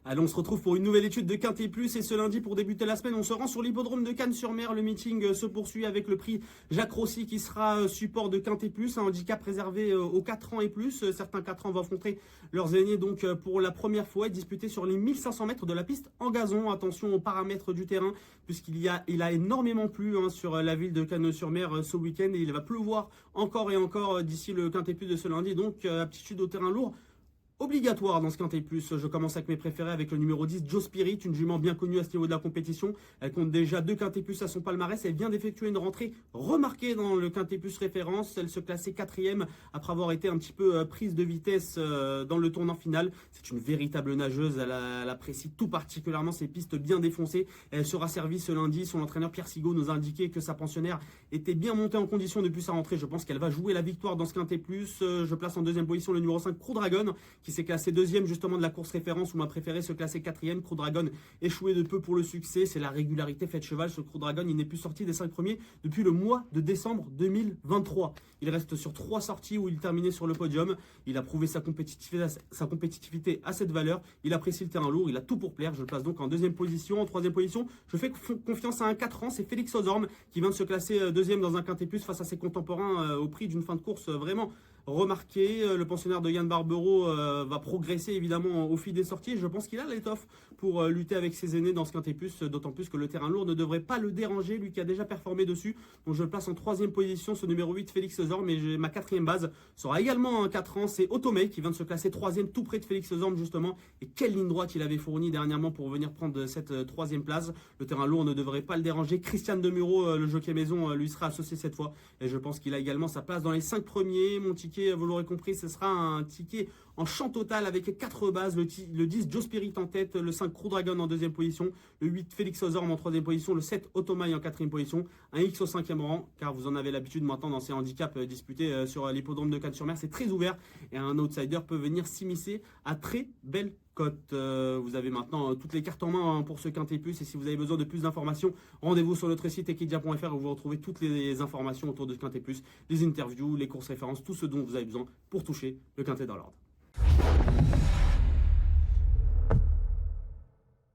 Allez, on se retrouve pour une nouvelle étude de Quintet Plus et ce lundi pour débuter la semaine, on se rend sur l'hippodrome de Cannes-sur-Mer. Le meeting se poursuit avec le prix Jacques Rossi qui sera support de Quintet Plus, un handicap réservé aux 4 ans et plus. Certains 4 ans vont affronter leurs aînés donc pour la première fois, disputé sur les 1500 mètres de la piste en gazon. Attention aux paramètres du terrain puisqu'il a énormément plu sur la ville de Cannes-sur-Mer ce week-end et il va pleuvoir encore et encore d'ici le Quintet Plus de ce lundi. Donc aptitude au terrain lourd obligatoire dans ce Quintet Plus. Je commence avec mes préférés avec le numéro 10, Joe Spirit, une jument bien connue à ce niveau de la compétition. Elle compte déjà 2 Quintet Plus à son palmarès. Elle vient d'effectuer une rentrée remarquée dans le Quintet Plus référence. Elle se classait 4e après avoir été un petit peu prise de vitesse dans le tournant final. C'est une véritable nageuse. Elle apprécie tout particulièrement ces pistes bien défoncées. Elle sera servie ce lundi. Son entraîneur Pierre Sigaud nous a indiqué que sa pensionnaire était bien montée en condition depuis sa rentrée. Je pense qu'elle va jouer la victoire dans ce Quintet Plus. Je place en deuxième position le numéro 5, Crew Dragon, qui s'est classé 2e justement de la course référence où ma préférée se classait 4e. Crew Dragon échoué de peu pour le succès. C'est la régularité faite cheval. Ce Crew Dragon, il n'est plus sorti des 5 premiers depuis le mois de décembre 2023. Il reste sur 3 sorties où il terminait sur le podium. Il a prouvé sa compétitivité à cette valeur. Il apprécie le terrain lourd. Il a tout pour plaire. Je le place donc en deuxième position. En troisième position, je fais confiance à un 4 ans. C'est Félix Ozorm qui vient de se classer 2e dans un Quintet Plus face à ses contemporains au prix d'une fin de course vraiment remarqué. Le pensionnaire de Yann Barbero va progresser évidemment au fil des sorties. Je pense qu'il a l'étoffe pour lutter avec ses aînés dans ce Quintet Plus, d'autant plus que le terrain lourd ne devrait pas le déranger, lui qui a déjà performé dessus. Donc je le place en 3e position, ce numéro 8, Félix Ozorm. Mais ma 4e base sera également un 4 ans, c'est Automei qui vient de se classer 3e tout près de Félix Ozorm justement. Et quelle ligne droite il avait fourni dernièrement pour venir prendre cette 3e place. Le terrain lourd ne devrait pas le déranger. Christian Demuro, le jockey maison, lui sera associé cette fois. Et je pense qu'il a également sa place dans les 5 premiers. Mon ticket, vous l'aurez compris, ce sera un ticket en champ total avec 4 bases. Le 10, Joe Spirit en tête, le 5, Crew Dragon en 2e position, le 8, Félix Ozorm en 3e position, le 7, Automai en 4e position, un X au 5e rang, car vous en avez l'habitude maintenant dans ces handicaps disputés sur l'hippodrome de Cannes-sur-Mer. C'est très ouvert et un outsider peut venir s'immiscer à très belle cote. Vous avez maintenant toutes les cartes en main pour ce Quintet Plus. Et si vous avez besoin de plus d'informations, rendez-vous sur notre site equidia.fr où vous retrouvez toutes les informations autour de ce Quintet Plus, les interviews, les courses références, tout ce dont vous avez besoin pour toucher le Quintet dans l'ordre.